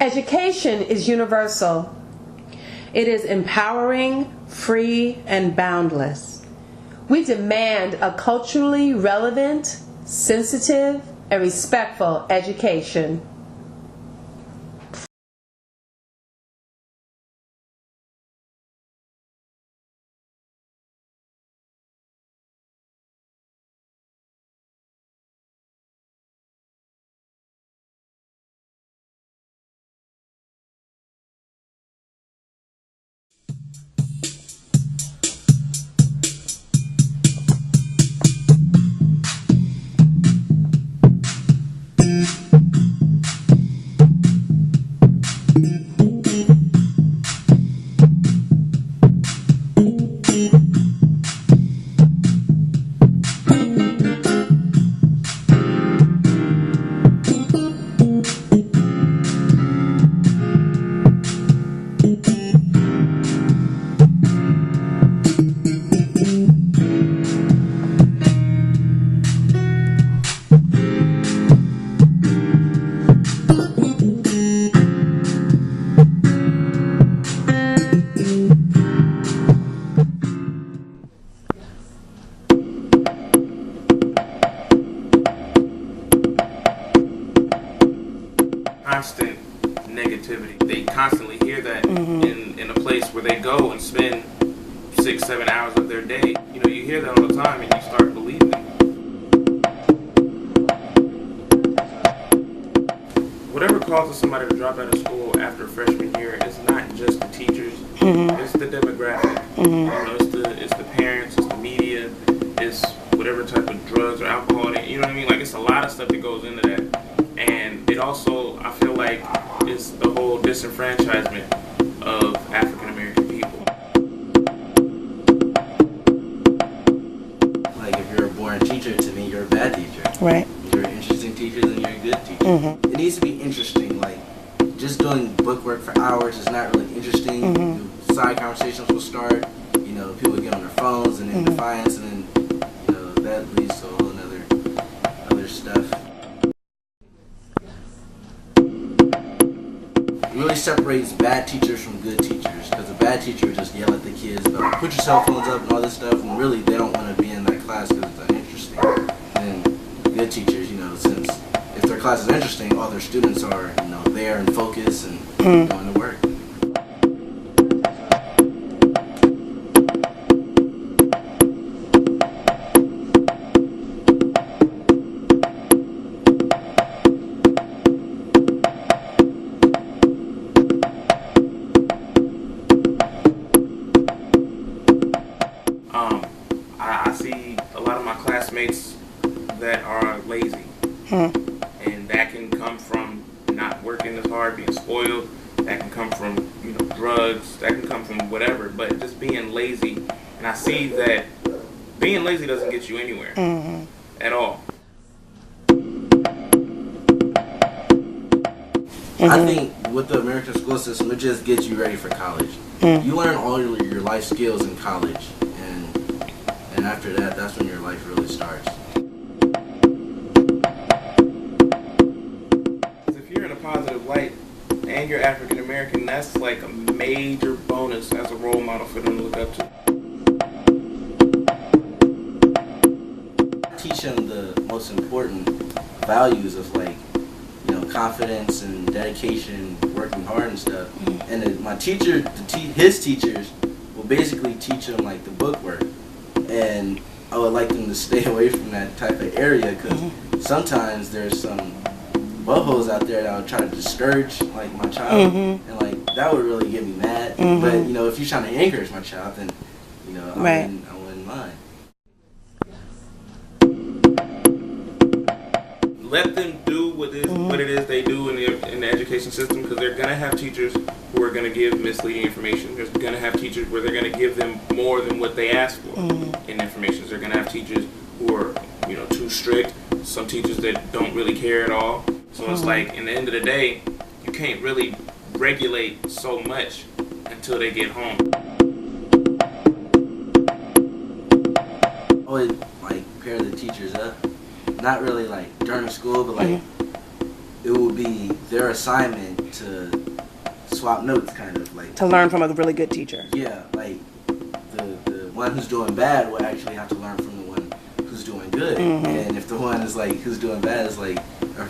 Education is universal. It is empowering, free, and boundless. We demand a culturally relevant, sensitive, and respectful education. Constant negativity. They constantly hear that in a place where they go and spend 6-7 hours of their day. You know, you hear that all the time and you start believing it. Whatever causes somebody to drop out of school after freshman year is not just the teachers, it's the demographic. You know, it's the parents, it's the media, it's whatever type of drugs or alcohol, you know what I mean? Like, it's a lot of stuff that goes into that. And it also, I feel like, is the whole disenfranchisement of African American people. Like, if you're a born teacher, to me, you're a bad teacher. Right. If you're an interesting teacher, then you're a good teacher. It needs to be interesting. Like, just doing book work for hours is not really interesting. Side conversations will start. You know, people get on their phones and in defiance, and then, you know, that leads to a whole other stuff. It really separates bad teachers from good teachers, because a bad teacher would just yell at the kids about put your cell phones up and all this stuff, and really they don't want to be in that class because it's uninteresting. And good teachers, you know, since if their class is interesting, all their students are, you know, there and focused and going to work. I see a lot of my classmates that are lazy, and that can come from not working as hard, being spoiled. That can come from, you know, drugs. That can come from whatever. But just being lazy, and I see that being lazy doesn't get you anywhere at all. I think with the American school system, it just gets you ready for college. You learn all your life skills in college, and after that, that's when your life really starts. If you're in a positive light and you're African American, that's like a major bonus as a role model for them to look up to. Teach them the most important values of, like, you know, confidence and dedication, working hard and stuff. And then my teacher, his teachers will basically teach him, like, the book work. And I would like them to stay away from that type of area, because sometimes there's some buttholes out there that would try to discourage, like, my child, and, like, that would really get me mad. But, you know, if you're trying to encourage my child, then, you know, I wouldn't mind. Let them do what it is they do in the education system, because they're going to have teachers who are going to give misleading information. They're going to have teachers where they're going to give them more than what they ask for in information. They're going to have teachers who are, you know, too strict. Some teachers that don't really care at all. So it's like, in the end of the day, you can't really regulate so much until they get home. I would, like, pair the teachers up. Not really, like, during school, but, like, it would be their assignment to swap notes, kind of like To learn from a really good teacher. yeah, like the one who's doing bad will actually have to learn from the one who's doing good. And if the one is like who's doing bad is like a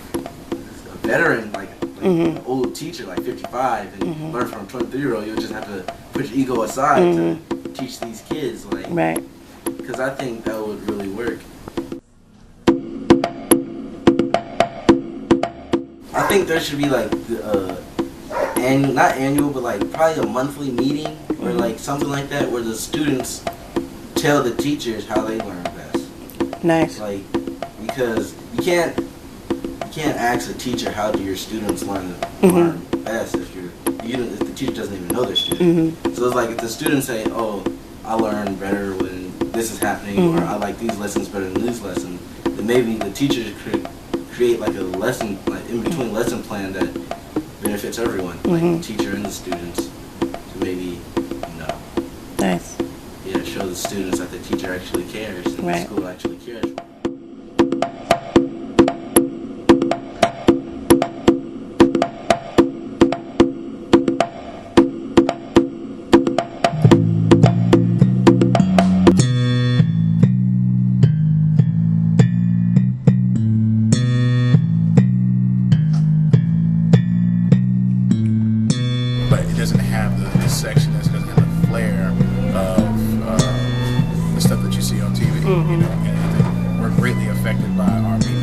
veteran, like an old teacher, like 55, and learn from a 23-year-old, you'll just have to put your ego aside to teach these kids, like, Right. because I think that would really work. I think there should be like not annual, but like probably a monthly meeting or like something like that, where the students tell the teachers how they learn best. Nice. Like, because you can't ask a teacher how do your students learn best if if the teacher doesn't even know their student. So it's like if the students say, "Oh, I learn better when this is happening," or "I like these lessons better than these lessons," then maybe the teachers could create like a lesson, like in between lesson plan that benefits everyone, like the teacher and the students, to maybe, Nice. show the students that the teacher actually cares and Right. the school actually cares. But it doesn't have this section that doesn't have the flair of the stuff that you see on TV. You know, and I think we're greatly affected by our media.